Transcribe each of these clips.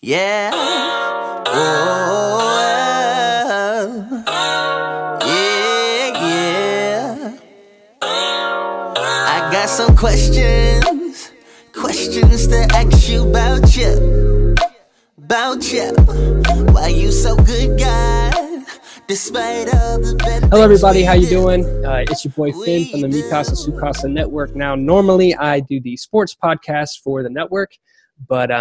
Yeah. Oh, yeah. I got some questions to ask you about you. Why you so good, God, despite all the bad. Hello, everybody. How you doing? It's your boy Finn from the Mikasa Sukasa Network. Now, normally I do the sports podcast for the network, but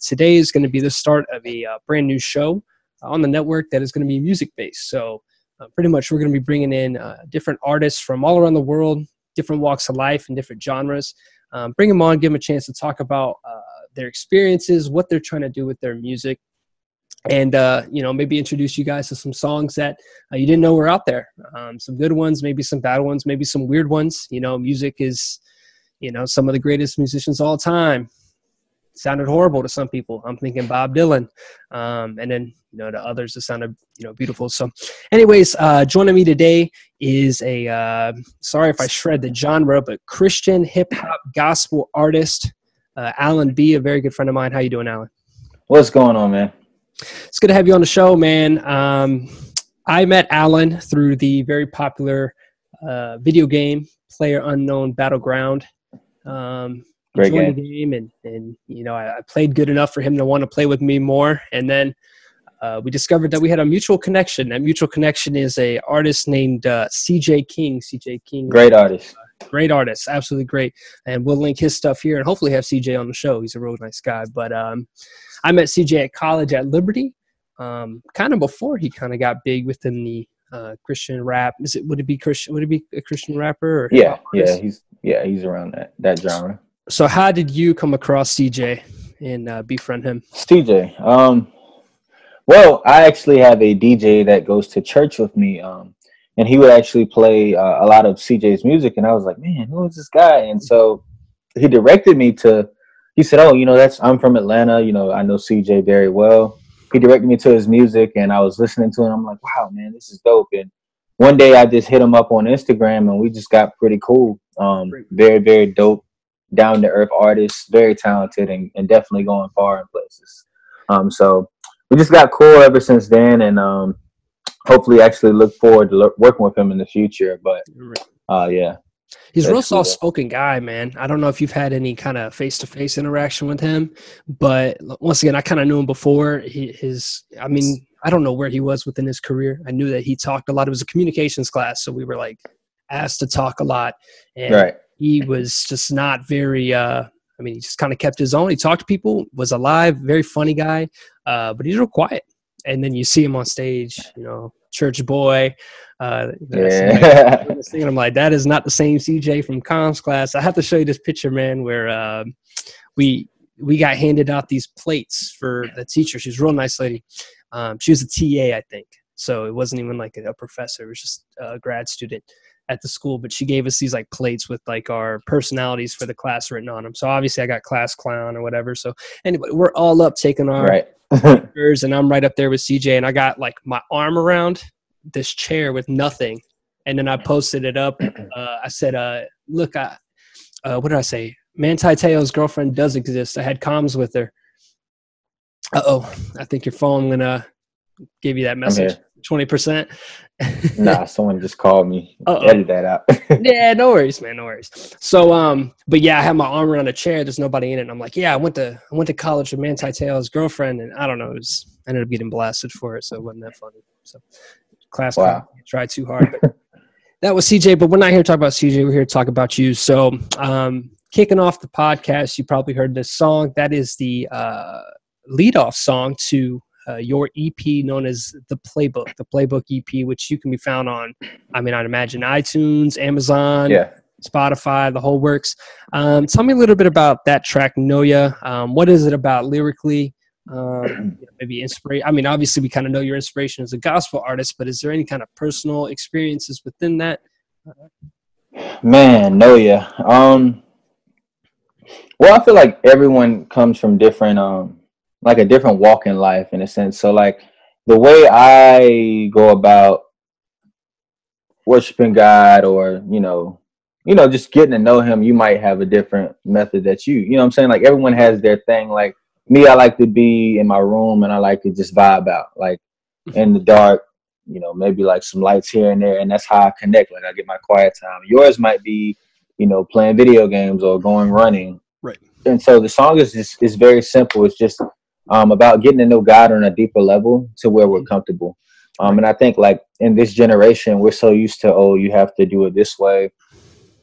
today is going to be the start of a brand new show on the network that is going to be music-based. So pretty much we're going to be bringing in different artists from all around the world, different walks of life and different genres. Bring them on, give them a chance to talk about their experiences, what they're trying to do with their music, and maybe introduce you guys to some songs that you didn't know were out there. Some good ones, maybe some bad ones, maybe some weird ones. Music is, some of the greatest musicians of all time. Sounded horrible to some people. I'm thinking Bob Dylan, and then to others it sounded beautiful. So anyways, joining me today is a sorry if I shred the genre, but Christian hip-hop gospel artist, Alan B., a very good friend of mine. How you doing, Alan? What's going on, man? It's good to have you on the show, man. I met Alan through the very popular video game PlayerUnknown Battleground. Great joined the game, and I played good enough for him to want to play with me more. And then we discovered that we had a mutual connection. That mutual connection is a artist named CJ King. CJ King, great artist. Great artist, absolutely great. And we'll link his stuff here and hopefully have CJ on the show. He's a real nice guy. But I met CJ at college at Liberty, kind of before he kind of got big within the Christian rap. Would it be a Christian rapper? Or yeah, he's around that genre. So how did you come across CJ and befriend him? CJ, well, I actually have a DJ that goes to church with me, and he would actually play a lot of CJ's music, and I was like, man, who is this guy? And so he directed me to. He said, oh, I'm from Atlanta. I know CJ very well. He directed me to his music, and I was listening to it. And I'm like, wow, man, this is dope. And one day I just hit him up on Instagram, and we just got pretty cool. Very, very dope, down-to-earth artist, very talented, and definitely going far in places. So we just got cool ever since then, and hopefully actually look forward to working with him in the future. But, yeah. He's a real soft-spoken guy, man. I don't know if you've had any kind of face-to-face interaction with him, but once again, I kind of knew him before. I don't know where he was within his career. I knew that he talked a lot. It was a communications class, so we were asked to talk a lot, and right. He was just not very. He just kind of kept his own. He talked to people, was alive, very funny guy, but he's real quiet. And then you see him on stage, church boy. Yeah. I'm like, that is not the same CJ from comms class. I have to show you this picture, man, where we got handed out these plates for the teacher. She was a real nice lady. She was a TA, I think. So it wasn't even like a professor. It was just a grad student at the school. But she gave us these plates with our personalities for the class written on them. So obviously I got class clown or whatever. So anyway, we're all up taking our pictures, and I'm right up there with CJ, and I got my arm around this chair with nothing, and then I posted it up. I said, look, what did I say? Manti Te'o's girlfriend does exist. I had comms with her. I think your phone gonna give you that message. 20%. Nah, someone just called me. Edit that out. Yeah, no worries, man, no worries. So, but yeah, I had my arm around a chair. There's nobody in it. And I'm like, yeah, I went to college with Manti Te'o's girlfriend, and I don't know, I ended up getting blasted for it, so it wasn't that funny. So, class tried too hard. But that was CJ, but we're not here to talk about CJ. We're here to talk about you. So, kicking off the podcast, you probably heard this song. That is the lead-off song to your EP known as the Playbook EP, which you can be found on, I'd imagine iTunes, Amazon, Spotify, the whole works. Tell me a little bit about that track, Noya. What is it about lyrically? Maybe inspiration. Obviously we kind of know your inspiration as a gospel artist, but is there any kind of personal experiences within that? Man, Noya. Well, I feel like everyone comes from different a different walk in life, in a sense. So the way I go about worshiping God, or just getting to know him, you might have a different method that you know what I'm saying? Everyone has their thing. me, I like to be in my room and I like to just vibe out, like in the dark, maybe like some lights here and there. And that's how I connect. Like I get my quiet time. Yours might be, playing video games or going running. Right. And so the song is very simple. It's just about getting to know God on a deeper level to where we're comfortable. And I think like in this generation, we're so used to, oh, you have to do it this way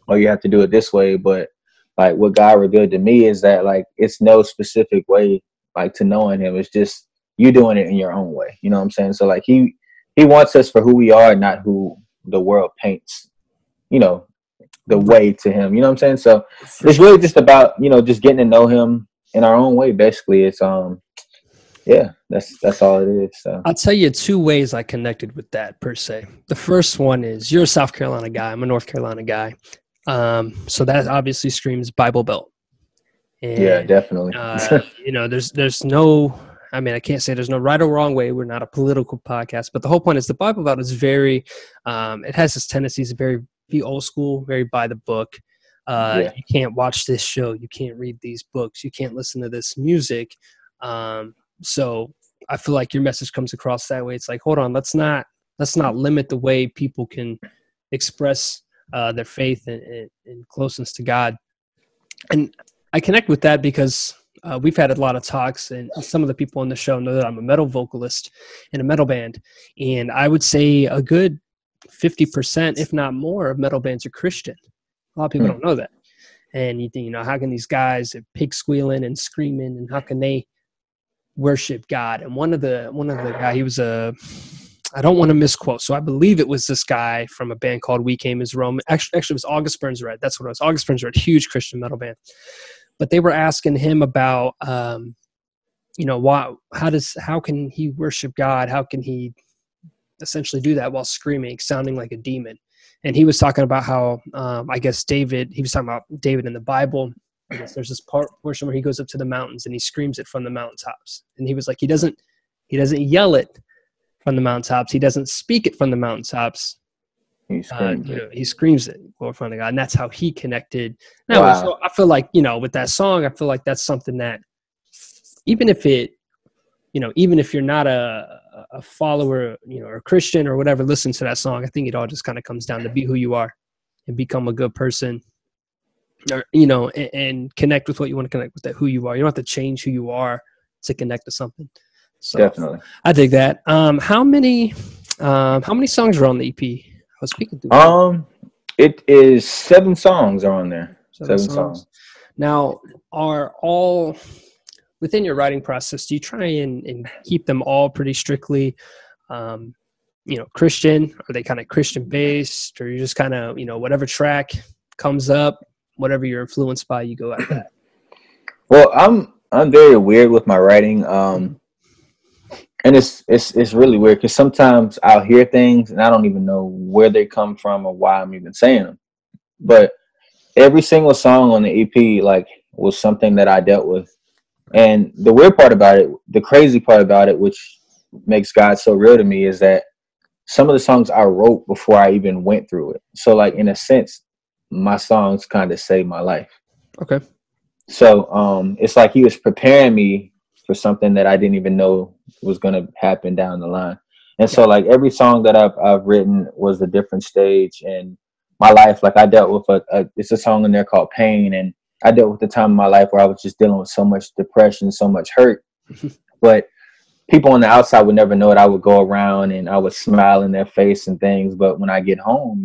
or you have to do it this way. But like what God revealed to me is that like it's no specific way like to knowing him. It's just you doing it in your own way. You know what I'm saying? So like he wants us for who we are, not who the world paints, the way to him. You know what I'm saying? So it's really just about, just getting to know him in our own way. Basically, it's yeah, that's all it is. So I'll tell you 2 ways I connected with that per se. The first one is you're a South Carolina guy. I'm a North Carolina guy. So that obviously screams Bible Belt. And, yeah, definitely. There's no, I mean, I can't say there's no right or wrong way. We're not a political podcast, but the whole point is the Bible Belt is very, it has this tendencies to be old school, very by the book. You can't watch this show. You can't read these books. You can't listen to this music. So I feel like your message comes across that way. It's like, hold on, let's not limit the way people can express their faith and closeness to God. And I connect with that because we've had a lot of talks, and some of the people on the show know that I'm a metal vocalist in a metal band. And I would say a good 50%, if not more, of metal bands are Christian. A lot of people don't know that. And you think, how can these guys pig squealing and screaming, and how can they worship God? And one of the guy, he was I don't want to misquote, so I believe it was this guy from a band called We Came as Rome. Actually, it was August Burns Red. That's what it was. August Burns Red, huge Christian metal band. But they were asking him about, how can he worship God? How can he essentially do that while screaming, sounding like a demon? And he was talking about how, I guess he was talking about David in the Bible. I guess there's this portion where he goes up to the mountains and he screams it from the mountaintops. And he was like, he doesn't yell it from the mountaintops. He doesn't speak it from the mountaintops. He screams it from the God. And that's how he connected. Wow. So I feel like, with that song, I feel like that's something that even if you're not a follower, or a Christian or whatever, listen to that song. I think it all just kind of comes down to be who you are and become a good person, or, and connect with what you want to connect with, that who you are. You don't have to change who you are to connect to something. So definitely. I dig that. How many songs are on the EP? I was speaking to it is 7 songs are on there. 7 songs. Now, are all within your writing process, do you try and keep them all pretty strictly, Christian? Are they kind of Christian based, or you just kind of, whatever track comes up, whatever you're influenced by, you go at that? Well, I'm very weird with my writing. And it's really weird because sometimes I'll hear things and I don't even know where they come from or why I'm even saying them. But every single song on the EP was something that I dealt with. And the weird part about it, the crazy part about it, which makes God so real to me, is that some of the songs I wrote before I even went through it. So in a sense, my songs kind of saved my life. Okay. So it's like he was preparing me for something that I didn't even know was going to happen down the line. And so every song that I've written was a different stage in my life. I dealt with it's a song in there called Pain. And I dealt with the time in my life where I was just dealing with so much depression, so much hurt, but people on the outside would never know it. I would go around and I would smile in their face and things. But when I get home,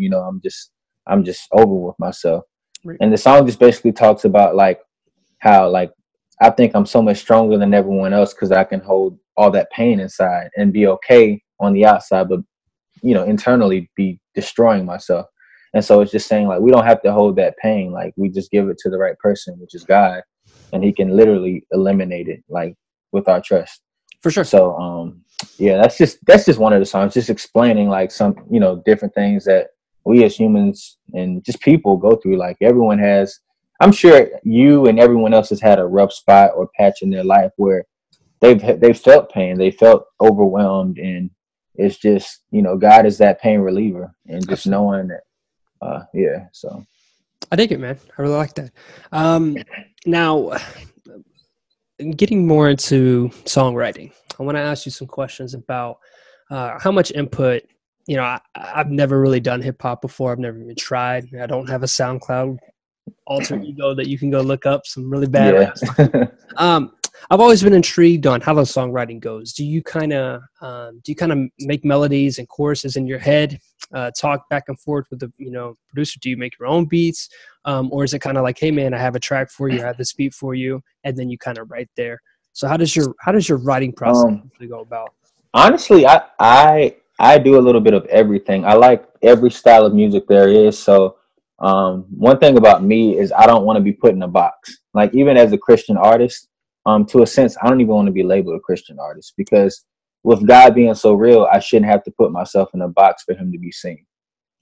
I'm just over with myself. Right. And the song just basically talks about how I think I'm so much stronger than everyone else because I can hold all that pain inside and be okay on the outside, but internally be destroying myself. And so it's just saying we don't have to hold that pain. We just give it to the right person, which is God, and he can literally eliminate it with our trust. For sure. So that's just one of the songs, just explaining some different things that we as humans and just people go through. Everyone has, I'm sure you and everyone else has had a rough spot or patch in their life where they've felt pain, they felt overwhelmed, and it's just God is that pain reliever, and just knowing that. So I dig it, man. I really like that. Now, getting more into songwriting, I want to ask you some questions about how much input. I've never really done hip hop before. I've never even tried. I don't have a SoundCloud alter ego that you can go look up some really bad raps. I've always been intrigued on how the songwriting goes. Do you kind of make melodies and choruses in your head, talk back and forth with the producer? Do you make your own beats, or is it kind of like, hey man, I have a track for you, I have this beat for you, and then you kind of write there? So how does your writing process go about? Honestly, I do a little bit of everything. I like every style of music there is. So one thing about me is I don't want to be put in a box. Like even as a Christian artist, to a sense, I don't even want to be labeled a Christian artist, because with God being so real, I shouldn't have to put myself in a box for him to be seen.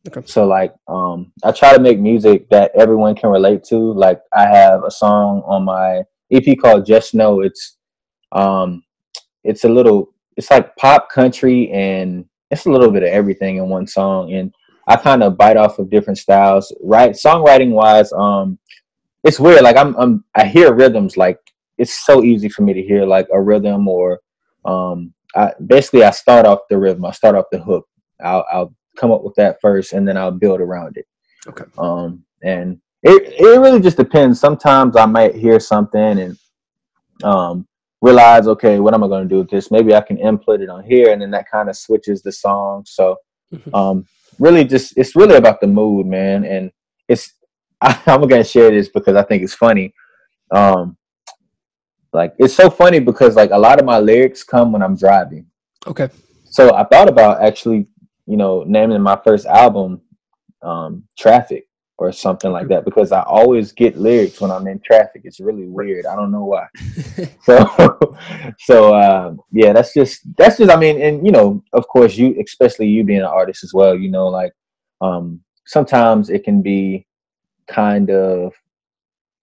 Okay. So like, I try to make music that everyone can relate to. Like I have a song on my EP called Just Know. It's like pop, country, and it's a little bit of everything in one song. And I kind of bite off of different styles, right? Songwriting wise, it's weird. Like I hear rhythms. Like it's so easy for me to hear like a rhythm, or I start off the rhythm. I start off the hook. I'll come up with that first, and then I'll build around it. Okay. And it really just depends. Sometimes I might hear something and realize, okay, what am I going to do with this? Maybe I can input it on here, and then that kind of switches the song. So really it's really about the mood, man. And I'm going to share this because I think it's funny. Like it's so funny because like a lot of my lyrics come when I'm driving. Okay. So I thought about actually, naming my first album Traffic or something like that, because I always get lyrics when I'm in traffic. It's really weird. I don't know why. Yeah, that's just I mean, and of course especially you being an artist as well, like sometimes it can be kind of,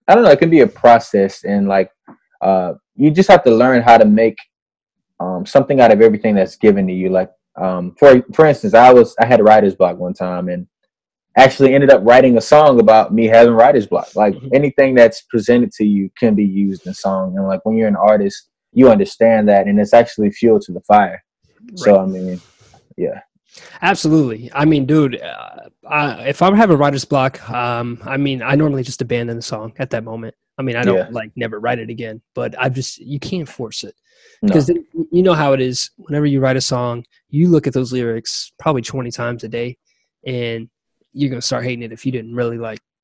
I don't know, it can be a process, and like you just have to learn how to make something out of everything that's given to you. Like for instance, I had a writer's block one time, and actually ended up writing a song about me having writer's block. Like anything that's presented to you can be used in song. And like when you're an artist, you understand that, and it's actually fuel to the fire. Right. So I mean, yeah. Absolutely. I mean, dude, if I have a writer's block, I mean, I normally just abandon the song at that moment. I mean, I don't never write it again, but you can't force it, because you know how it is. Whenever you write a song, you look at those lyrics probably 20 times a day, and you're going to start hating it if you didn't really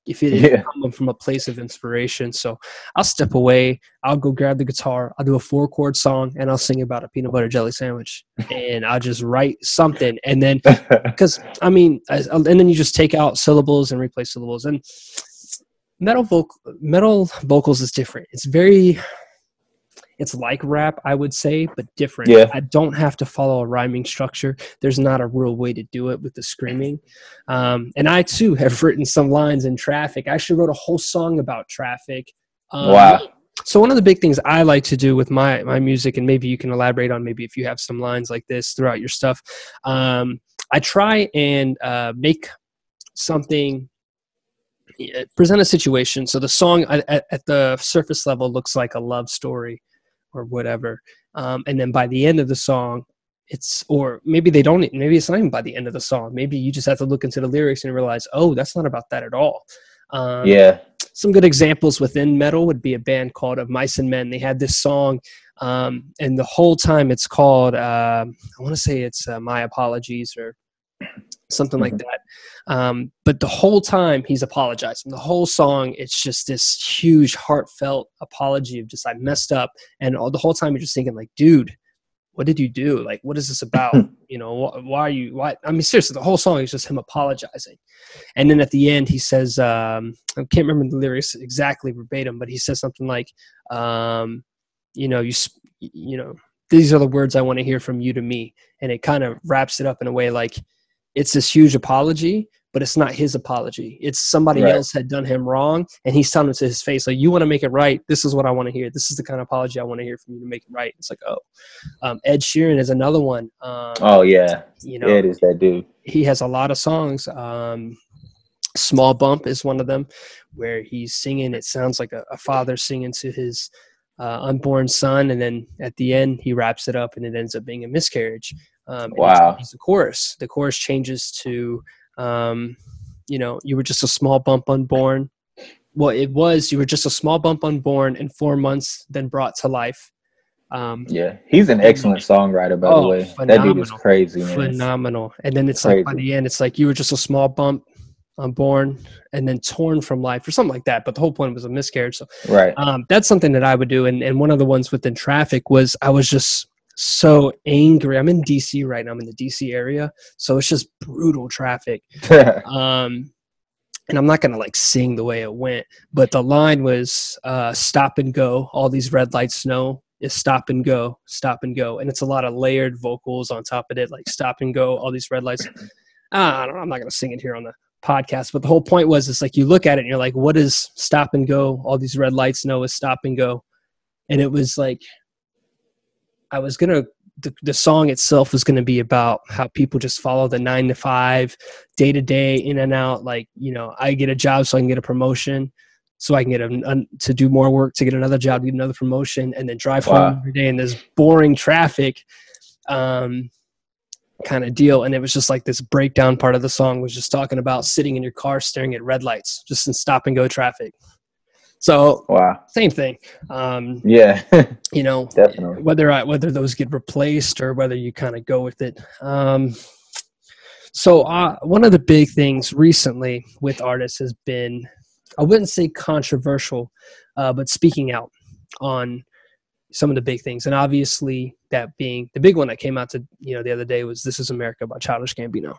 if it didn't come from a place of inspiration. So I'll step away. I'll go grab the guitar. I'll do a 4-chord song, and I'll sing about a peanut butter jelly sandwich, and I'll just write something. And then, because I mean, and then you just take out syllables and replace syllables. And metal vocals is different. It's like rap, I would say, but different. Yeah. I don't have to follow a rhyming structure. There's not a real way to do it with the screaming. And I, too, have written some lines in Traffic. I actually wrote a whole song about traffic. Wow. So one of the big things I like to do with my music, and maybe you can elaborate on maybe if you have some lines like this throughout your stuff, I try and make something – present a situation. So the song at the surface level looks like a love story or whatever. And then by the end of the song, maybe it's not even by the end of the song. Maybe you just have to look into the lyrics and realize, oh, that's not about that at all. Some good examples within metal would be a band called Of Mice and Men. They had this song, and the whole time it's called, I want to say it's My Apologies or something like that. But the whole time he's apologizing. The whole song, it's just this huge heartfelt apology of just, I messed up. And the whole time you're just thinking like, dude, what did you do? Like, what is this about? Why? I mean, seriously, the whole song is just him apologizing. And then at the end, he says, I can't remember the lyrics exactly verbatim, but he says something like, these are the words I want to hear from you to me. And it kind of wraps it up in a way like, it's this huge apology, but it's not his apology. It's somebody else had done him wrong, and he's telling him to his face, like, you want to make it right? This is what I want to hear. This is the kind of apology I want to hear from you to make it right. It's like, Ed Sheeran is another one. Ed is that dude. He has a lot of songs. Small Bump is one of them, where he's singing. It sounds like a father singing to his unborn son, and then at the end he wraps it up and it ends up being a miscarriage. And Wow. he changes the chorus. The chorus changes to, you were just a small bump unborn. Well, it was, you were just a small bump unborn in 4 months, then brought to life. Yeah, he's an excellent songwriter, by the way. Phenomenal. That dude is crazy, man. Phenomenal. And then it's crazy. like by the end, it's like you were just a small bump unborn and then torn from life or something like that. But the whole point was a miscarriage. So Right. That's something that I would do. And one of the ones within traffic was I was just so angry. I'm in DC right now. I'm in the DC area. So it's just brutal traffic. And I'm not going to like sing the way it went, but the line was stop and go. All these red lights know is stop and go, stop and go. And it's a lot of layered vocals on top of it, like stop and go, all these red lights. I don't know, I'm not going to sing it here on the podcast, but the whole point was, it's like you look at it and you're like, what is stop and go? All these red lights know is stop and go. And it was like, I was going to, the song itself was going to be about how people just follow the 9 to 5, day to day, in and out. Like, I get a job so I can get a promotion, so I can get to do more work, to get another job, get another promotion, and then drive home every day in this boring traffic kind of deal. And it was just like this breakdown part of the song was just talking about sitting in your car staring at red lights, just in stop and go traffic. So same thing. Yeah, definitely. Whether those get replaced or whether you kind of go with it. So one of the big things recently with artists has been, I wouldn't say controversial, but speaking out on some of the big things. And obviously that being the big one that came out to, the other day was This Is America by Childish Gambino.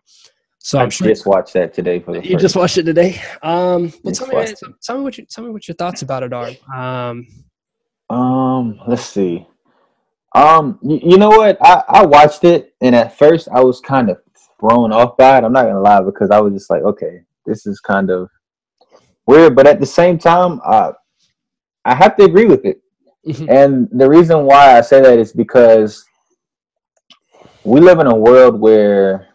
So I just watched that today for the first. You just watched it today? Well, tell me what your thoughts about it are. Let's see. You know what? I watched it, and at first I was kind of thrown off by it. I'm not gonna lie, because I was just like, okay, this is kind of weird, but at the same time, I have to agree with it. Mm-hmm. And the reason why I say that is because we live in a world where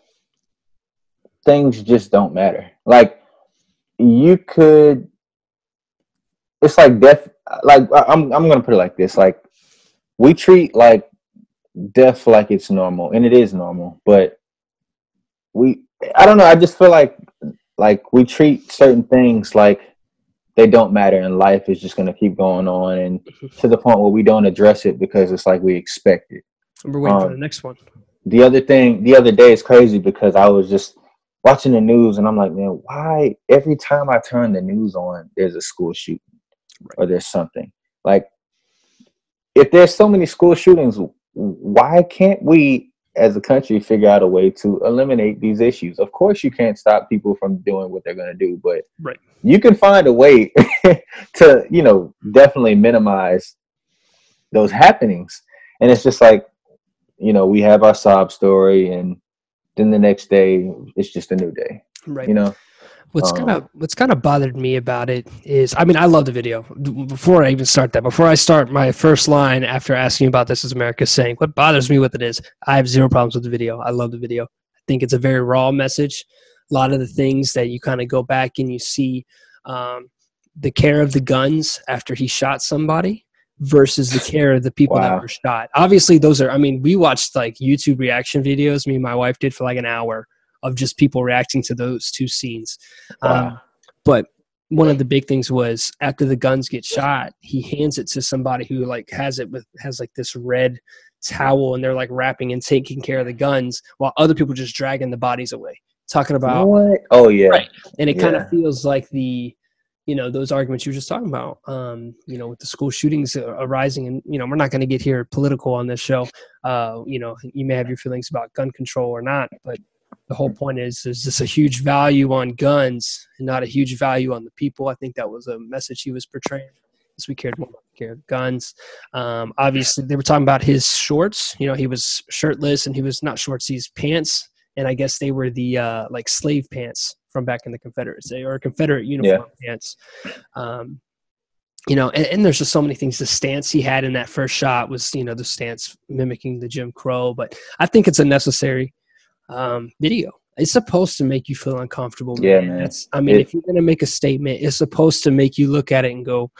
things just don't matter. Like, it's like death. Like, I'm gonna put it like this: like, we treat like death like it's normal, and it is normal. But I don't know. I just feel like we treat certain things like they don't matter, and life is just gonna keep going on, and to the point where we don't address it because it's like we expect it. We're waiting for the next one. The other day is crazy because I was just watching the news, and I'm like, man, why every time I turn the news on, there's a school shooting or there's something? Like, if there's so many school shootings, why can't we as a country figure out a way to eliminate these issues? Of course, you can't stop people from doing what they're going to do, but you can find a way to, definitely minimize those happenings. And it's just like, we have our sob story, and then the next day it's just a new day. Right. What's kind of bothered me about it is, I mean, I love the video. Before I even start that, before I start my first line after asking about This Is America, saying what bothers me with it is I have zero problems with the video. I love the video. I think it's a very raw message. A lot of the things that you kind of go back and you see the care of the guns after he shot somebody versus the care of the people that were shot. Obviously, we watched like YouTube reaction videos. Me and my wife did for like an hour of just people reacting to those two scenes. But one of the big things was after the guns get shot, he hands it to somebody who like has like this red towel, and they're like wrapping and taking care of the guns while other people just dragging the bodies away. Talking about what? Oh yeah. Right. And it kind of feels like those arguments you were just talking about, with the school shootings arising, and, we're not going to get here political on this show. You may have your feelings about gun control or not, but the whole point is this a huge value on guns and not a huge value on the people. I think that was a message he was portraying, as we cared more about the care of guns. Obviously they were talking about his shorts. He was shirtless, and he was not shorts, these pants. And I guess they were the like slave pants from back in the Confederacy, or Confederate uniform pants. And there's just so many things. The stance he had in that first shot was, the stance mimicking the Jim Crow. But I think it's a necessary video. It's supposed to make you feel uncomfortable. Man. If you're going to make a statement, it's supposed to make you look at it and go,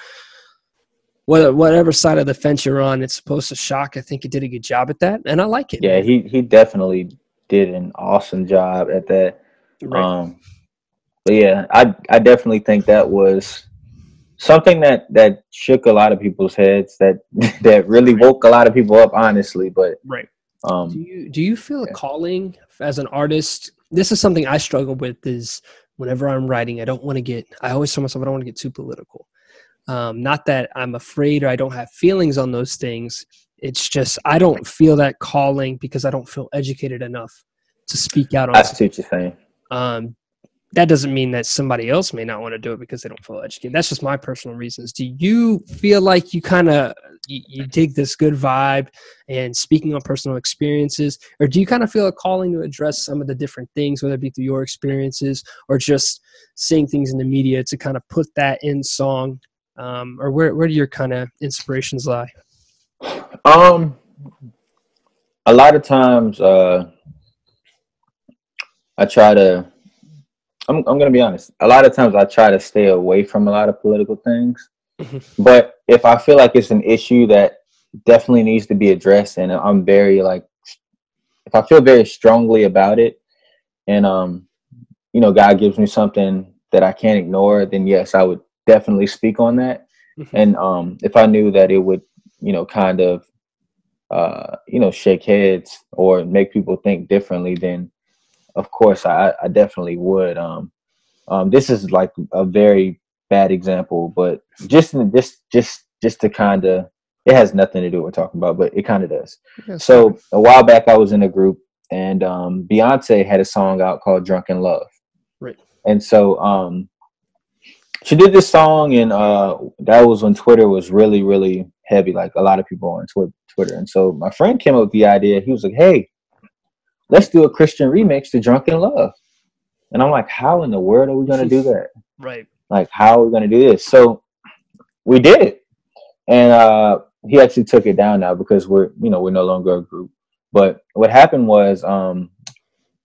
whatever side of the fence you're on, it's supposed to shock. I think he did a good job at that, and I like it. Yeah, man. he definitely did an awesome job at that. Right. But yeah, I definitely think that was something that shook a lot of people's heads, that really woke a lot of people up, honestly. But Right. um, Do you feel a calling as an artist? This is something I struggle with. Is whenever I'm writing, I always tell myself I don't want to get too political. Not that I'm afraid or I don't have feelings on those things. It's just I don't feel that calling because I don't feel educated enough to speak out on. I see what you're saying. That doesn't mean that somebody else may not want to do it because they don't feel educated. That's just my personal reasons. Do you feel like you kind of you take this good vibe and speaking on personal experiences, or do you kind of feel a calling to address some of the different things, whether it be through your experiences or just seeing things in the media to kind of put that in song? Or where do your kind of inspirations lie? A lot of times, I try to. I'm going to be honest. A lot of times, I try to stay away from a lot of political things. But if I feel like it's an issue that definitely needs to be addressed, and I'm very if I feel very strongly about it, and God gives me something that I can't ignore, then yes, I would definitely speak on that. And if I knew that it would, kind of, shake heads or make people think differently, then of course I definitely would. This is like a very bad example, but just to kind of, it has nothing to do with what we're talking about, but it kind of does. Yes, so a while back, I was in a group, and Beyonce had a song out called "Drunken Love," right? And so she did this song, and that was when Twitter was really, really heavy. Like a lot of people on Twitter, and so my friend came up with the idea. He was like, "Hey, let's do a Christian remix to Drunken Love." And I'm like, how in the world are we going to do that? Right. Like, how are we going to do this? So we did it. And he actually took it down now because we're no longer a group. But what happened was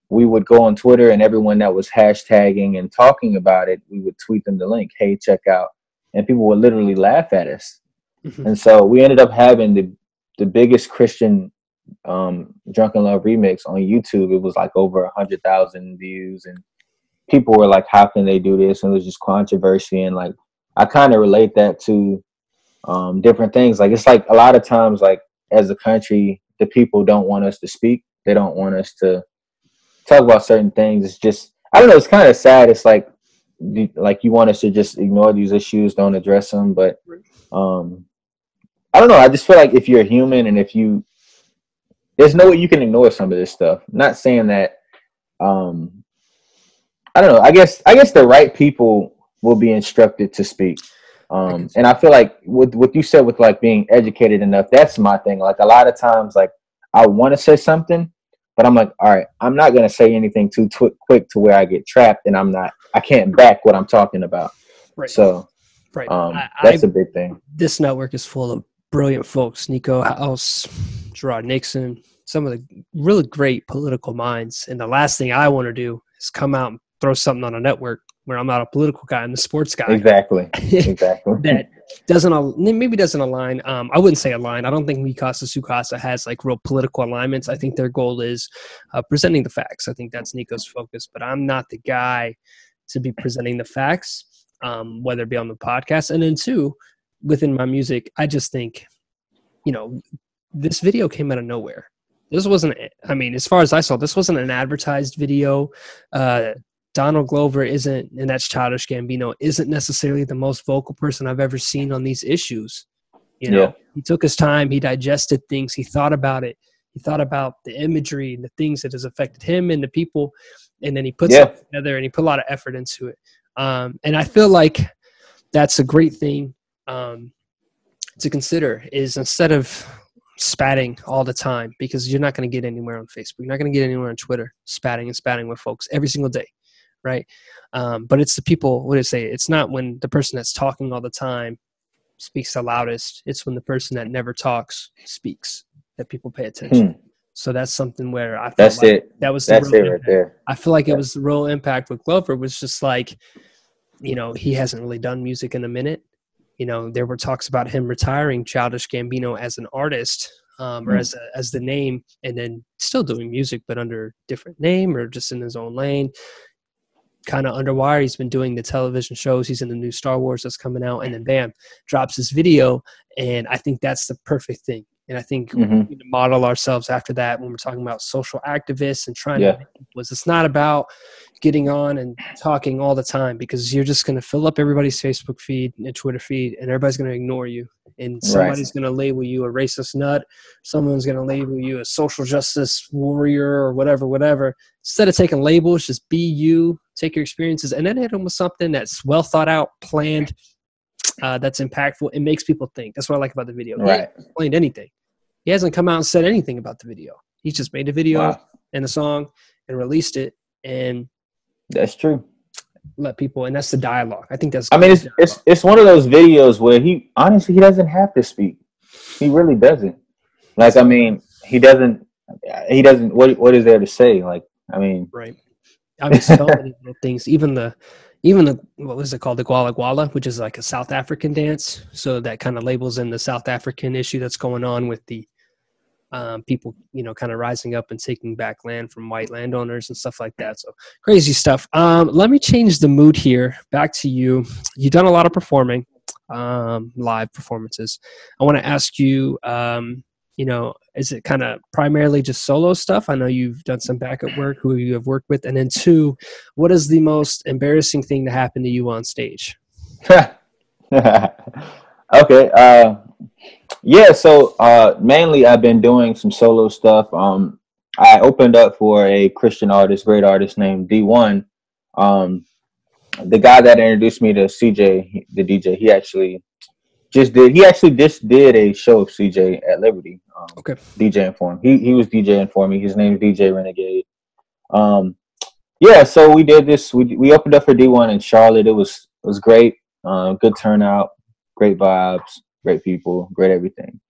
we would go on Twitter, and everyone that was hashtagging and talking about it, we would tweet them the link, "Hey, check out." And people would literally laugh at us. And so we ended up having the biggest Christian Drunken Love remix on YouTube. It was like over 100,000 views, and people were like, how can they do this? And it was just controversy. And like, I kind of relate that to different things. Like, it's like a lot of times, like as a country, the people don't want us to speak. They don't want us to talk about certain things. It's just, I don't know. It's kind of sad. It's like you want us to just ignore these issues, don't address them. But I don't know. I just feel like if you're human, and there's no way you can ignore some of this stuff. I'm not saying that. I don't know. I guess the right people will be instructed to speak. And I feel like with what you said with like being educated enough, that's my thing. Like a lot of times, like I want to say something, but I'm like, all right, I'm not going to say anything too quick to where I get trapped, and I can't back what I'm talking about. Right. So that's a big thing. This network is full of brilliant folks. Nico House, Gerard Nixon, some of the really great political minds. And the last thing I want to do is come out and throw something on a network where I'm not a political guy, I'm the sports guy. Exactly. That doesn't align. I wouldn't say align. I don't think Mikasa Sukasa has like real political alignments. I think their goal is presenting the facts. I think that's Nico's focus, but I'm not the guy to be presenting the facts, whether it be on the podcast. And then two, within my music, I just think, this video came out of nowhere. This wasn't, as far as I saw, this wasn't an advertised video. Donald Glover isn't, and that's Childish Gambino, isn't necessarily the most vocal person I've ever seen on these issues. He took his time, he digested things, he thought about it. He thought about the imagery and the things that has affected him and the people, and then he put something together and he put a lot of effort into it. And I feel like that's a great thing to consider, is instead of spatting all the time, because you're not going to get anywhere on Facebook. You're not going to get anywhere on Twitter, spatting with folks every single day, right? But it's the people, what do I say? It's not when the person that's talking all the time speaks the loudest. It's when the person that never talks speaks that people pay attention. So that's something where I felt that was the real impact. Right there. I feel like it was the real impact with Glover, was just like, he hasn't really done music in a minute. there were talks about him retiring Childish Gambino as an artist, or as the name, and then still doing music, but under different name or just in his own lane. Kind of underwire. He's been doing the television shows. He's in the new Star Wars that's coming out, and then bam, drops this video. And I think that's the perfect thing. And I think we need to model ourselves after that when we're talking about social activists and trying to make people. It's not about getting on and talking all the time, because you're just going to fill up everybody's Facebook feed and Twitter feed, and everybody's going to ignore you. And somebody's going to label you a racist nut. Someone's going to label you a social justice warrior or whatever. Instead of taking labels, just be you, take your experiences, and then hit them with something that's well thought out, planned, that's impactful. It makes people think. That's what I like about the video. He hasn't explained anything. He hasn't come out and said anything about the video. He just made a video and a song and released it, and that's true. Let people, and that's the dialogue. I think that's. I mean, it's one of those videos where he doesn't have to speak. He really doesn't. Like, I mean, he doesn't. What is there to say? Like, I mean, right. I mean, so many little things. Even the what was it called? The Koala, which is like a South African dance. So that kind of labels in the South African issue that's going on with the people, kind of rising up and taking back land from white landowners and stuff like that. So crazy stuff. Let me change the mood here. Back to you. You've done a lot of performing, live performances. I want to ask you, is it kind of primarily just solo stuff? I know you've done some backup work, who you have worked with. And then 2, what is the most embarrassing thing to happen to you on stage? Okay. Yeah, so mainly I've been doing some solo stuff. I opened up for a Christian artist, great artist named D1. The guy that introduced me to CJ, the DJ, he actually just did a show of CJ at Liberty. DJing for him. He was DJing for me. His name is DJ Renegade. Yeah, so we did this. We opened up for D1 in Charlotte. It was great. Good turnout, great vibes. Great people, great everything.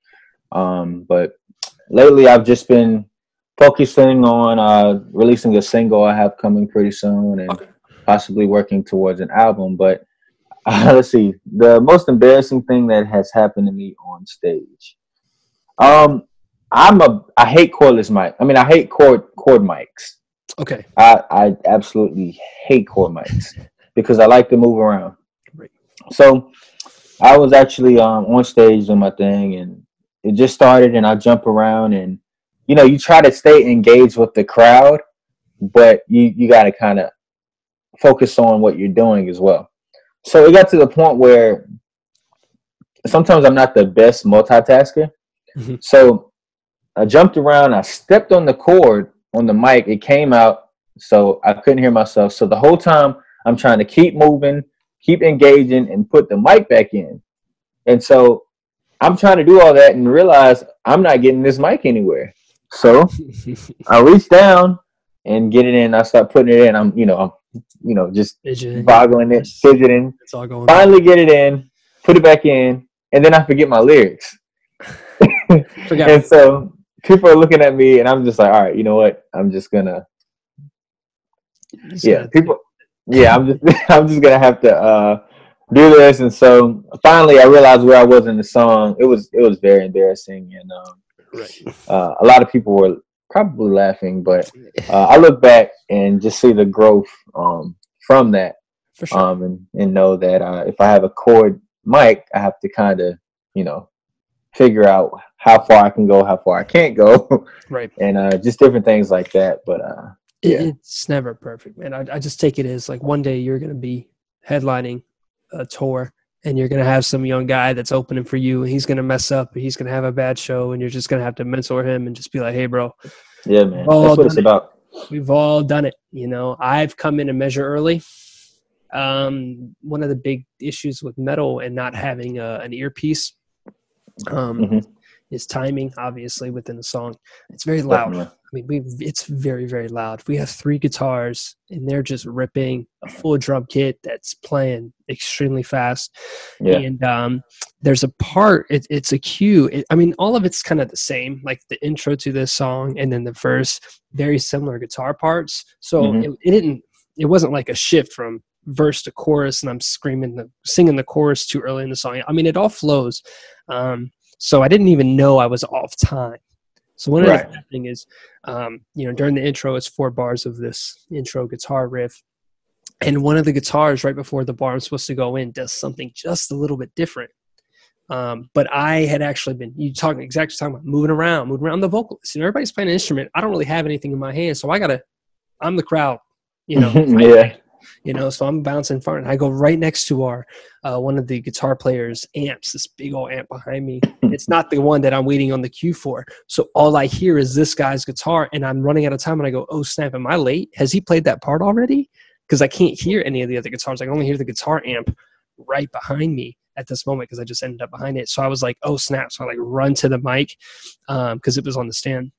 But lately I've just been focusing on releasing a single I have coming pretty soon, and possibly working towards an album. But let's see, the most embarrassing thing that has happened to me on stage. I hate cordless mic. I mean, I hate cord mics. Okay. I absolutely hate cord mics because I like to move around. Right. So I was actually on stage doing my thing, and it just started, and I jump around, and you try to stay engaged with the crowd, but you got to kind of focus on what you're doing as well. So it got to the point where sometimes I'm not the best multitasker. Mm-hmm. So I jumped around, I stepped on the cord on the mic, it came out, so I couldn't hear myself. So the whole time I'm trying to keep moving, keep engaging, and put the mic back in. And so I'm trying to do all that and realize I'm not getting this mic anywhere. So I reach down and get it in. I start putting it in. I'm just boggling it, fidgeting. It's all going Finally get it in, put it back in, and then I forget my lyrics. And so people are looking at me, and I'm just like, all right, you know what? I'm just gonna. I'm just gonna have to do this. And so finally I realized where I was in the song. It was very embarrassing, and a lot of people were probably laughing, but I look back and just see the growth from that. For sure. And know that if I have a cord mic, I have to kind of figure out how far I can go, how far I can't go, right, and just different things like that. But it's never perfect, man. I just take it as like one day you're going to be headlining a tour, and you're going to have some young guy that's opening for you, and he's going to mess up, and he's going to have a bad show, and you're just going to have to mentor him and just be like, hey, bro. Yeah, man. That's what it's about. We've all done it. I've come in a measure early. One of the big issues with metal and not having an earpiece is timing, obviously, within the song. It's very loud. Definitely. I mean, it's very, very loud. We have 3 guitars, and they're just ripping a full drum kit that's playing extremely fast. Yeah. And there's a part, it's a cue. All of it's kind of the same, like the intro to this song and then the verse, very similar guitar parts. So it wasn't like a shift from verse to chorus and I'm singing the chorus too early in the song. I mean, it all flows. So I didn't even know I was off time. So what ended up happening is, during the intro, it's 4 bars of this intro guitar riff. And one of the guitars right before the bar I'm supposed to go in does something just a little bit different. But I had actually been, talking about moving around the vocalist. And everybody's playing an instrument. I don't really have anything in my hand. So I'm the crowd, so I'm bouncing far. And I go right next to our one of the guitar players' amps, this big old amp behind me. It's not the one that I'm waiting on the cue for. So all I hear is this guy's guitar, and I'm running out of time. And I go, oh, snap, am I late? Has he played that part already? Because I can't hear any of the other guitars. I can only hear the guitar amp right behind me at this moment because I just ended up behind it. So I was like, oh, snap. So I run to the mic because it was on the stand.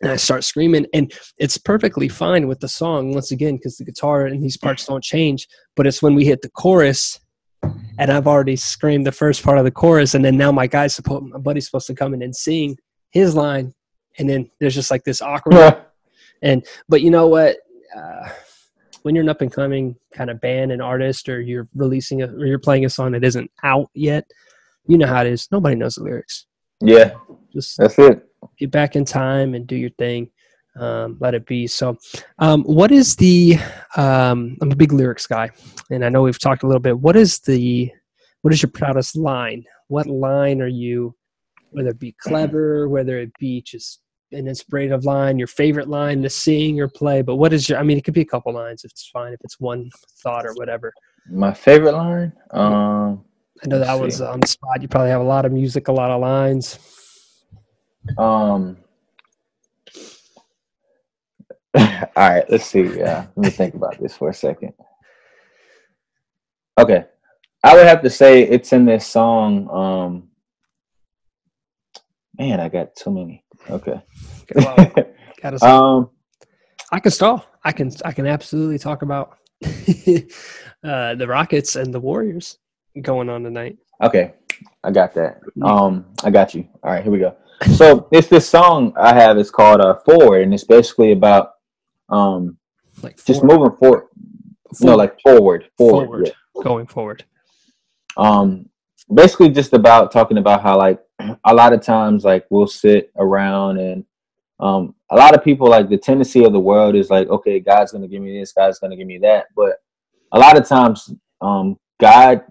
And I start screaming. And it's perfectly fine with the song, once again, because the guitar and these parts don't change. But it's when we hit the chorus, and I've already screamed the first part of the chorus. And then now my buddy's supposed to come in and sing his line. And then there's just this awkward. But you know what? When you're an up-and-coming kind of band and artist, or you're you're playing a song that isn't out yet, you know how it is. Nobody knows the lyrics. Yeah, that's it. Get back in time and do your thing. Let it be. So what is I'm a big lyrics guy, and I know we've talked a little bit. What is your proudest line? What line are you, whether it be clever, whether it be just an inspirative line, your favorite line to sing or play, but what is it could be a couple lines if it's fine, if it's one thought or whatever. My favorite line? I know that was on the spot. You probably have a lot of music, a lot of lines. All right, let's see. Let me think about this for a second. Okay. I would have to say it's in this song. Man, I got too many. Okay. Well, I can stall. I can absolutely talk about the Rockets and the Warriors going on tonight. Okay, I got that. I got you. All right, here we go. So it's this song I have. It's called "Forward," and it's basically about just moving forward. No, like forward. Yeah. Going forward. Basically just about talking about how a lot of times we'll sit around and a lot of people, the tendency of the world is okay, God's going to give me this, God's going to give me that. But a lot of times God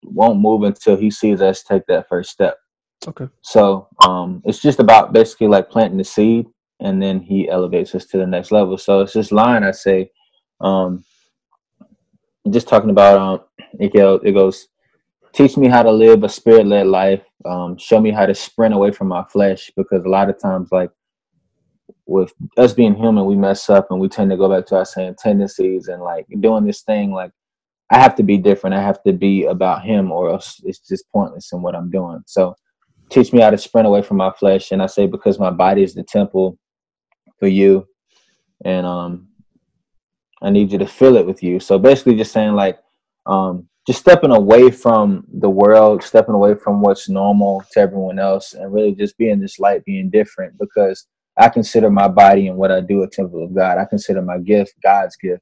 won't move until he sees us take that first step. Okay. So it's just about basically planting the seed, and then he elevates us to the next level. So it's this line I say, just talking about, it goes, teach me how to live a spirit-led life. Show me how to sprint away from my flesh, because a lot of times, with us being human, we mess up and we tend to go back to our same tendencies and doing this thing. I have to be different. I have to be about him, or else it's just pointless in what I'm doing. So teach me how to sprint away from my flesh. And I say, because my body is the temple for you, and I need you to fill it with you. So basically just saying just stepping away from the world, stepping away from what's normal to everyone else, and really just being this light, being different, because I consider my body and what I do a temple of God. I consider my gift God's gift.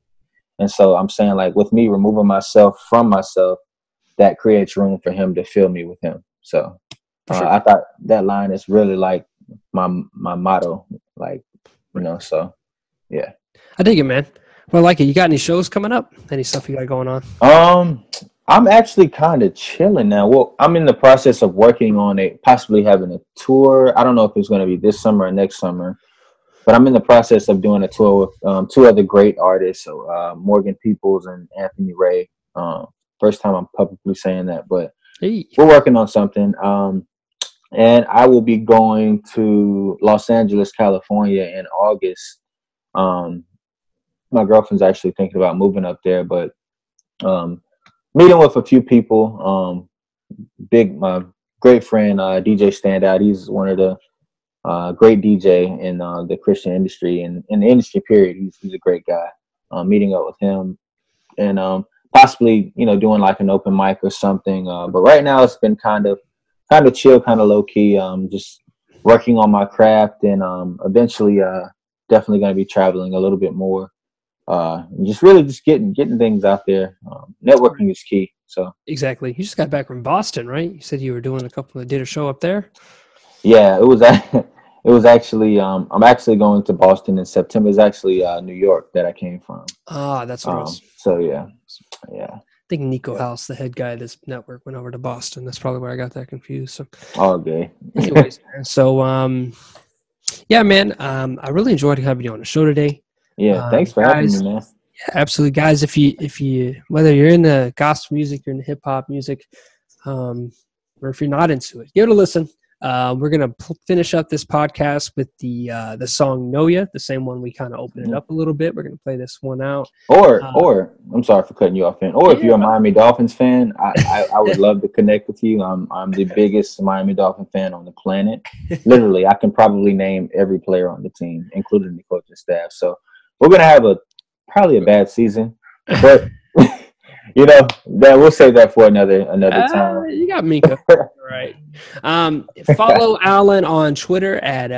And so I'm saying, with me removing myself from myself, that creates room for him to fill me with him. So I thought that line is really my motto, so yeah. I dig it, man. Well, you got any shows coming up? Any stuff you got going on? I'm actually kind of chilling now. Well, I'm in the process of working on possibly having a tour. I don't know if it's going to be this summer or next summer, but I'm in the process of doing a tour with 2 other great artists, so Morgan Peoples and Anthony Ray. First time I'm publicly saying that, but we're working on something. And I will be going to Los Angeles, California in August. My girlfriend's actually thinking about moving up there, but meeting with a few people. My great friend, DJ Standout. He's one of the great DJ in the Christian industry and in the industry period. He's a great guy. Meeting up with him and possibly doing an open mic or something. But right now it's been kind of chill, kind of low key. Just working on my craft, and eventually definitely going to be traveling a little bit more. just really just getting things out there. Networking is key. So exactly. You just got back from Boston, right? You said you were doing did a show up there. Yeah, it was. It was actually. I'm actually going to Boston in September. It's actually New York that I came from. Ah, that's what it was. So yeah. I think Nico House, the head guy of this network, went over to Boston. That's probably where I got that confused. So, okay. Anyways, so yeah, man. I really enjoyed having you on the show today. Yeah, thanks for having me, man. Yeah, absolutely, guys. If you whether you're into gospel music, you're into hip hop music, or if you're not into it, give it a listen. We're gonna finish up this podcast with the song "Know Ya," the same one we kind of opened it up a little bit. We're gonna play this one out. Or I'm sorry for cutting you off, man. Or if you're a Miami Dolphins fan, I would love to connect with you. I'm the biggest Miami Dolphin fan on the planet. Literally, I can probably name every player on the team, including the coaching staff. So we're gonna have probably a bad season, but. You know, that we'll save that for another time. You got Mika. Right. Follow Alan on Twitter at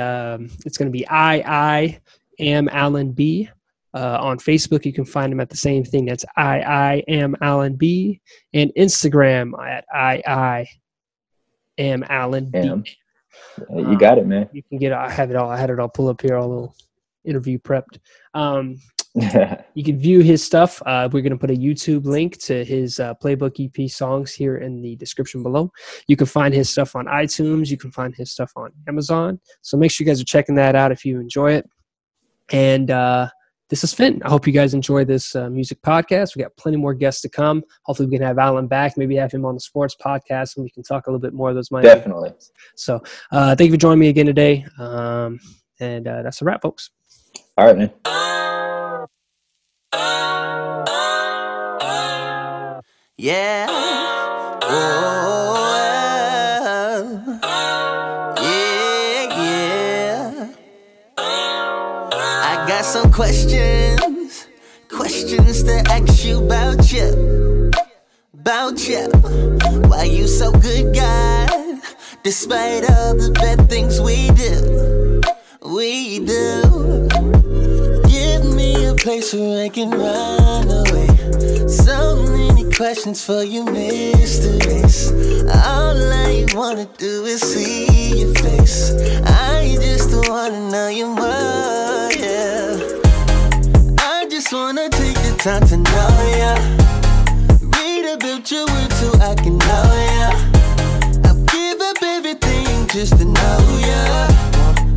it's going to be I am Alan B. On Facebook, you can find him at the same thing. That's I am Alan B. And Instagram at I am Alan B. You got it, man. You can get. I had it all pull up here, all a little interview prepped. You can view his stuff. We're going to put a YouTube link to his Playbook EP songs here in the description below. You can find his stuff on iTunes. You can find his stuff on Amazon. So make sure you guys are checking that out if you enjoy it. And this is Finn. I hope you guys enjoy this music podcast. We got plenty more guests to come. Hopefully we can have Alan back, maybe have him on the sports podcast, and we can talk a little bit more of those Miami. Definitely. So thank you for joining me again today. And that's a wrap, folks. All right, man. Yeah. Yeah. I got some questions to ask you about you. Why you so good, God, despite all the bad things we do. Give me a place where I can run away. So many questions for you, mysteries. All I wanna do is see your face. I just wanna know you more, yeah. I just wanna take the time to know ya. Read about your words so I can know ya. I'll give up everything just to know ya.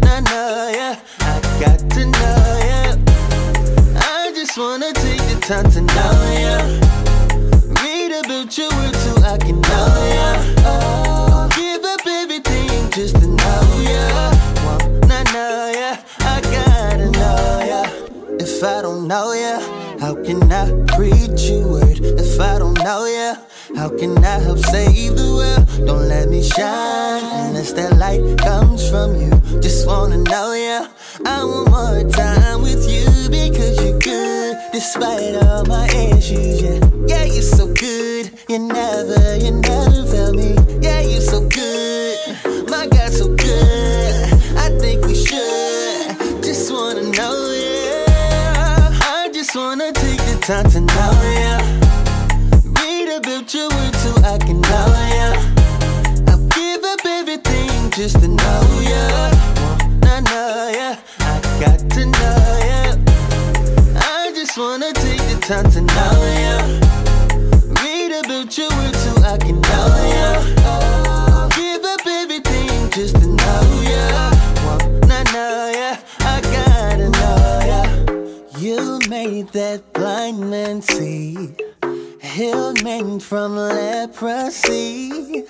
Wanna know ya, I got to know ya. I just wanna take the time to know ya. Read about your words so I can know ya. I'll give up everything just to know ya. Wanna know ya, I gotta know ya. If I don't know ya, how can I preach your word? If I don't know ya, how can I help save the world? Don't let me shine unless that light comes from you. Just wanna know ya. I want more time with you because you're good despite all my issues, yeah. Yeah, you're so good. You never fail me. Yeah, you're so good. My God, so good. I think we should. Just wanna know ya. I just wanna take the time to know ya. Read about your words so I can know ya. I'll give up everything just to know ya. Wanna know ya, I got to know ya. I just wanna take the time to know ya. Read about your words so I can know ya. I'll give up everything just to know ya. Wanna know ya, I gotta know ya. You made that blind man see, healed men from leprosy.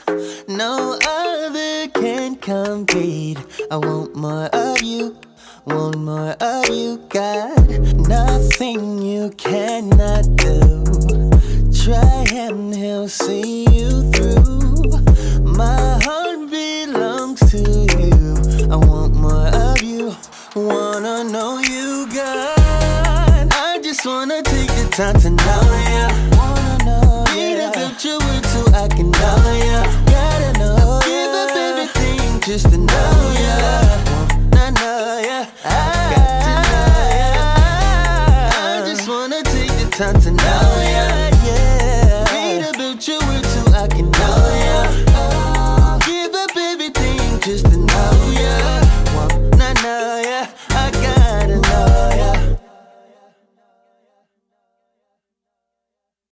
No other can compete. I want more of you, want more of you, God. Nothing you cannot do. Try him, he'll see you through. My heart belongs to you. I want more of you, wanna know you, God. I just wanna take the time to know ya. Wanna know ya. Read about your words so I can know ya. Gotta know ya. Give up everything just to know ya. Wanna know ya. I got to know ya. I just yeah. Nah, nah, yeah. I gotta know,